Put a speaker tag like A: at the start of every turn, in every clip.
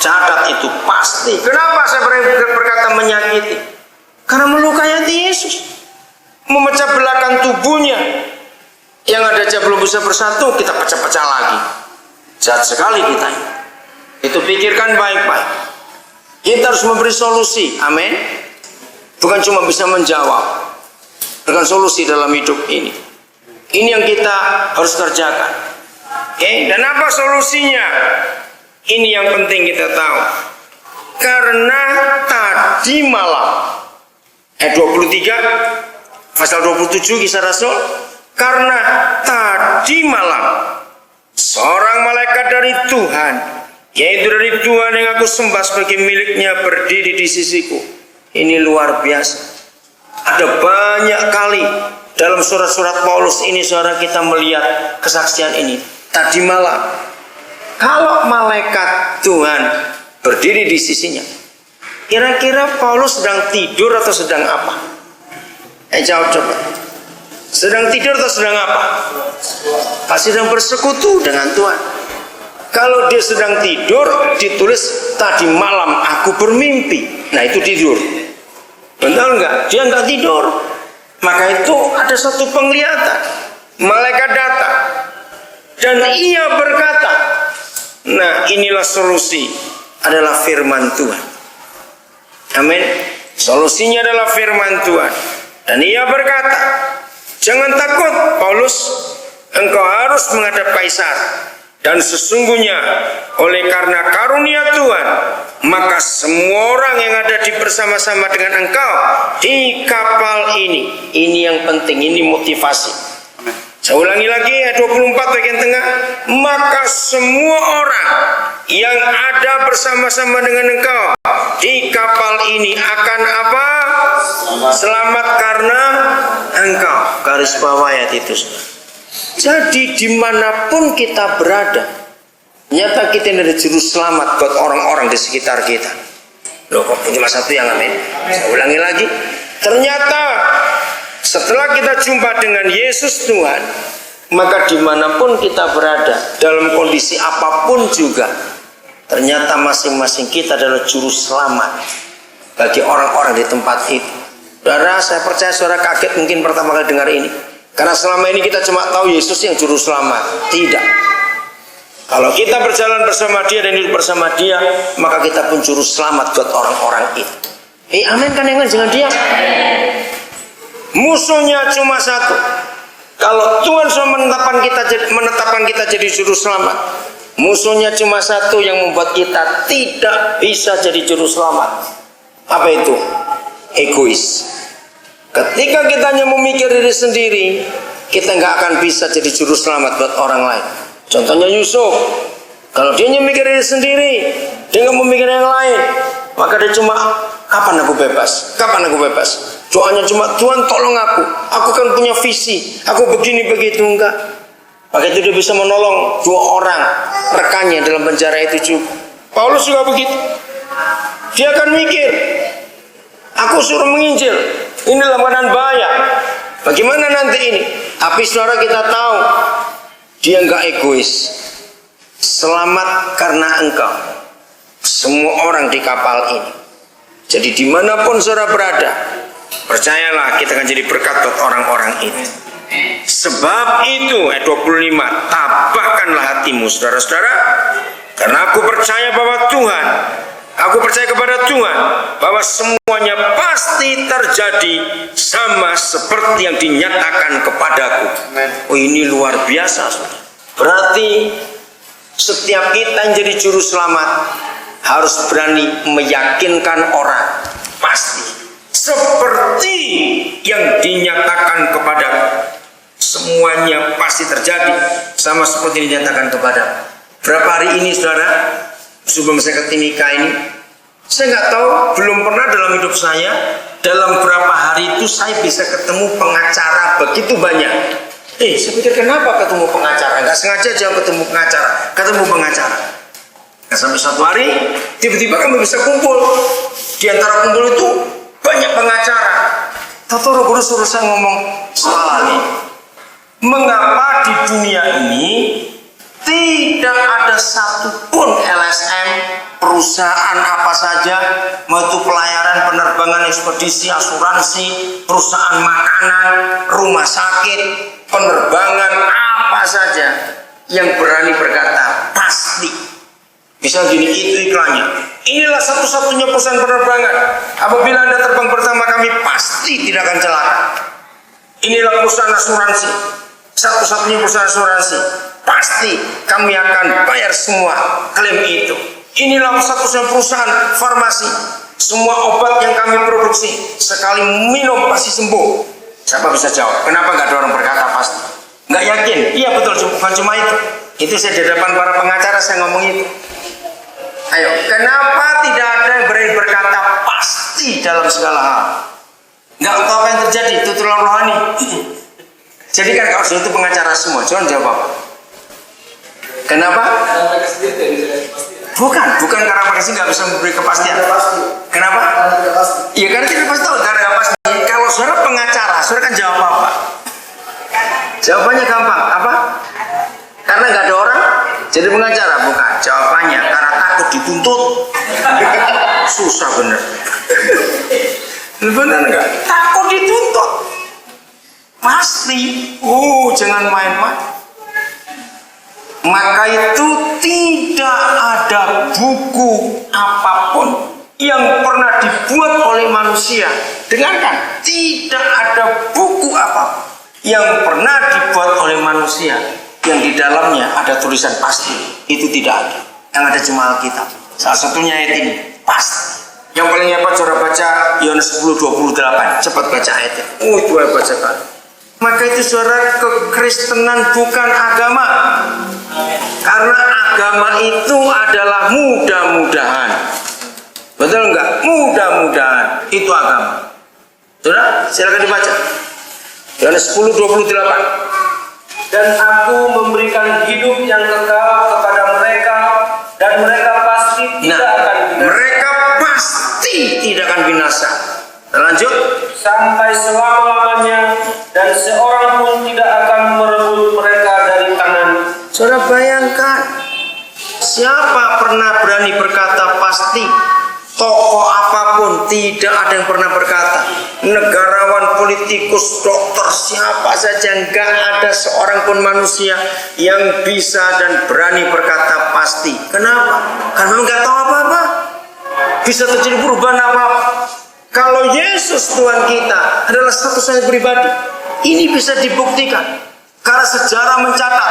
A: Catat itu pasti. Kenapa saya berkata menyakiti? Karena melukai hati Yesus, memecah belahkan tubuhnya. Yang ada aja belum bisa bersatu, kita pecah-pecah lagi. Jahat sekali kita ini. Itu pikirkan baik-baik. Kita harus memberi solusi. Amin. Bukan cuma bisa menjawab. Dengan solusi dalam hidup ini. Ini yang kita harus kerjakan. Oke, dan apa solusinya? Ini yang penting kita tahu. Karena tadi malam ayat 23 pasal 27 Kisah Rasul, karena tadi malam seorang malaikat dari Tuhan, yaitu dari Tuhan yang aku sembah sebagai miliknya, berdiri di sisiku. Ini luar biasa. Ada banyak kali dalam surat-surat Paulus ini saudara kita melihat kesaksian ini. Tadi malam, kalau malaikat Tuhan berdiri di sisinya, kira-kira Paulus sedang tidur atau sedang apa? Jawab coba. Sedang tidur atau sedang apa? Pasti sedang bersekutu dengan Tuhan. Kalau dia sedang tidur, ditulis tadi malam aku bermimpi. Nah itu tidur. Benar enggak? Dia enggak tidur. Maka itu ada satu penglihatan. Malaikat datang dan ia berkata, nah inilah solusi, adalah firman Tuhan. Amin. Solusinya adalah firman Tuhan. Dan ia berkata, jangan takut Paulus, engkau harus menghadap Kaisar. Dan sesungguhnya oleh karena karunia Tuhan, maka semua orang yang ada di bersama-sama dengan engkau di kapal ini. Ini yang penting, ini motivasi. Saya ulangi lagi ayat 24 bagian tengah. Maka semua orang yang ada bersama-sama dengan engkau di kapal ini akan apa? Selamat karena engkau. Garis bawah ayat itu. Jadi dimanapun kita berada, nyata kita ini ada juru selamat buat orang-orang di sekitar kita. Loh kok cuma satu yang amin? Saya ulangi lagi. Ternyata setelah kita jumpa dengan Yesus Tuhan, maka dimanapun kita berada, dalam kondisi apapun juga, ternyata masing-masing kita adalah juru selamat bagi orang-orang di tempat itu. Saudara, saya percaya saudara kaget mungkin pertama kali dengar ini, karena selama ini kita cuma tahu Yesus yang juru selamat. Tidak. Kalau kita berjalan bersama dia dan hidup bersama dia, maka kita pun juru selamat buat orang-orang itu. Amin kan yang dengan dia? Musuhnya cuma satu. Kalau Tuhan sudah menetapkan kita jadi juru selamat, musuhnya cuma satu yang membuat kita tidak bisa jadi juru selamat. Apa itu? Egois. Ketika kita hanya memikir diri sendiri, kita nggak akan bisa jadi juru selamat buat orang lain. Contohnya Yusuf, kalau dia hanya mikir diri sendiri, dia nggak memikir yang lain, maka dia cuma kapan aku bebas? Kapan aku bebas? Doanya cuma Tuhan tolong aku kan punya visi, aku begini begitu enggak. Maka itu dia bisa menolong dua orang rekannya dalam penjara itu juga. Paulus juga begitu. Dia akan mikir, aku suruh menginjil, ini dalam keadaan bahaya. Bagaimana nanti ini? Tapi saudara kita tahu, dia enggak egois. Selamat karena engkau. Semua orang di kapal ini. Jadi dimanapun saudara berada, percayalah kita akan jadi berkat buat orang-orang itu. Sebab itu ayat 25, tabahkanlah hatimu saudara-saudara, karena aku percaya kepada Tuhan bahwa semuanya pasti terjadi sama seperti yang dinyatakan kepadaku. Oh ini luar biasa saudara. Berarti setiap kita yang jadi juru selamat harus berani meyakinkan orang pasti seperti yang dinyatakan kepadaku. Semuanya pasti terjadi sama seperti dinyatakan kepada. Berapa hari ini saudara, sebelum saya ke Timika ini, saya nggak tahu, belum pernah dalam hidup saya, dalam berapa hari itu saya bisa ketemu pengacara begitu banyak. Saya pikir kenapa ketemu pengacara? Nggak sengaja aja ketemu pengacara. Nah, sampai suatu hari, tiba-tiba kami bisa kumpul. Di antara kumpul itu banyak pengacara. Tahu Roh Kudus suruh saya ngomong salah nih. Mengapa di dunia ini tidak ada satupun LSM, perusahaan perusahaan apa saja, mau itu pelayaran, penerbangan, ekspedisi, asuransi, perusahaan makanan, rumah sakit, penerbangan, apa saja yang berani berkata pasti. Misal gini, itu iklannya. Inilah satu-satunya perusahaan penerbangan. Apabila Anda terbang bersama kami, pasti tidak akan celaka. Inilah perusahaan asuransi, satu-satunya perusahaan asuransi. Pasti kami akan bayar semua klaim itu. Inilah satu-satunya perusahaan farmasi. Semua obat yang kami produksi, sekali minum pasti sembuh. Siapa bisa jawab? Kenapa nggak ada orang berkata pasti? Nggak yakin? Iya betul, bukan cuma itu. Itu saya di depan para pengacara saya ngomong itu. Ayo, kenapa tidak ada yang berani berkata pasti dalam segala hal? Nggak tahu apa yang terjadi, tutulan rohani. Jadi kan kalau itu pengacara semua, jangan jawab apa. Kenapa? Bukan karena mereka nggak bisa memberi kepastian. Kenapa? Iya karena tidak pasti tahu, karena nggak pasti. Kalau saudara pengacara, saudara kan jawab apa? Jawabannya gampang, apa? Karena nggak ada orang, jadi pengacara. Bukan, jawabannya karena takut dituntut. Susah bener. Bener nggak? Takut dituntut. Pasti. Jangan main-main. Maka itu tidak ada buku apapun yang pernah dibuat oleh manusia. Dengarkan, tidak ada buku apapun yang pernah dibuat oleh manusia yang di dalamnya ada tulisan pasti. Itu tidak ada. Yang ada cuma Alkitab. Salah satunya ayat ini, pasti. Yang paling hebat saudara baca Yohanes 10:28. Cepat baca ayatnya. Itu hebat sekali. Maka itu saudara, kekristenan bukan agama. Karena agama itu adalah mudah-mudahan. Betul enggak? Mudah-mudahan itu agama. Saudara, silakan dibaca. Yohanes 10:28.
B: Dan aku memberikan hidup yang kekal kepada mereka, dan mereka pasti tidak akan binasa.
A: Mereka pasti tidak akan binasa. Lanjut.
B: Sampai selama-lamanya, dan seorang pun tidak akan merebut mereka dari tangan.
A: Saudara bayangkan, siapa pernah berani berkata pasti? Tokoh apapun tidak ada yang pernah berkata. Negarawan, politikus, dokter, siapa saja, nggak ada seorang pun manusia yang bisa dan berani berkata pasti. Kenapa? Karena nggak tahu apa-apa. Bisa terjadi perubahan apa-apa. Kalau Yesus Tuhan kita adalah satu-satunya pribadi, ini bisa dibuktikan. Karena sejarah mencatat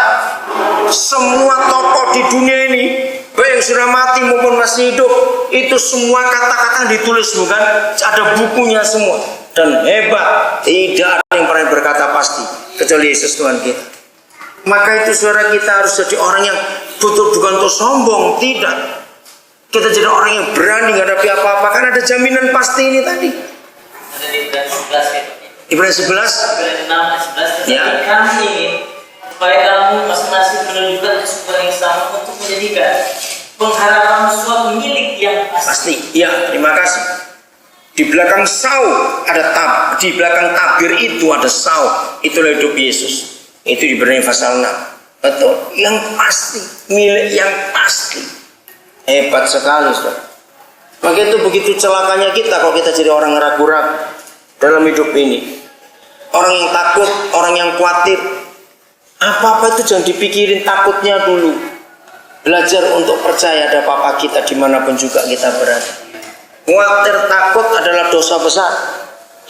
A: semua tokoh di dunia ini, baik yang sudah mati maupun masih hidup, itu semua kata-kata ditulis, bukan? Ada bukunya semua. Dan hebat, tidak ada yang pernah berkata pasti kecuali Yesus Tuhan kita. Maka itu saudara, kita harus jadi orang yang bukan untuk sombong, tidak. Kita jadi orang yang berani menghadapi apa-apa, karena ada jaminan pasti ini tadi. Ibrani 11 ya.
C: Kami ingin supaya kamu masing-masing menunjukkan kesempatan yang sama untuk menjadikan pengharapan suatu milik yang
A: pasti. Ya, terima kasih. Di belakang sau ada di belakang tabir itu ada sau. Itulah hidup Yesus. Itu di Ibrani pasal 6. Betul, yang pasti, milik yang pasti. Hebat sekali, Saudara. Maka itu begitu celakanya kita kalau kita jadi orang ragu-ragu dalam hidup ini. Orang yang takut, orang yang khawatir, apa-apa itu jangan dipikirin takutnya dulu. Belajar untuk percaya ada Papa kita dimanapun juga kita berada. Khawatir, takut adalah dosa besar.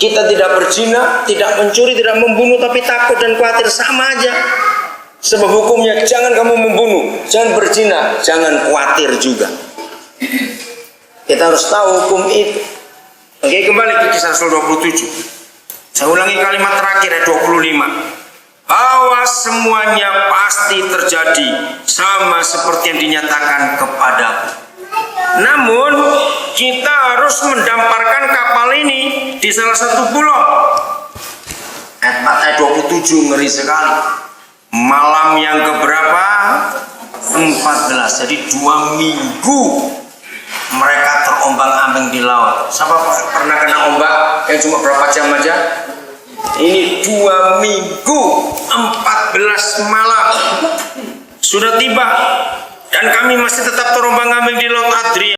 A: Kita tidak berzina, tidak mencuri, tidak membunuh, tapi takut dan khawatir sama aja. Sebab hukumnya jangan kamu membunuh, jangan berzina, jangan khawatir juga. Kita harus tahu hukum itu. Oke, kembali ke Kisah Rasul 27. Saya ulangi kalimat terakhir ayat 25. Bahwa semuanya pasti terjadi sama seperti yang dinyatakan kepadaku. Namun kita harus mendamparkan kapal ini di salah satu pulau. Ayat 27 ngeri sekali. Malam yang keberapa? 14. Jadi 2 minggu mereka terombang-ambing di laut. Siapa pernah kena ombak yang cuma berapa jam aja? Ini 2 minggu 14 malam sudah tiba, dan kami masih tetap terombang-ambing di laut Adria.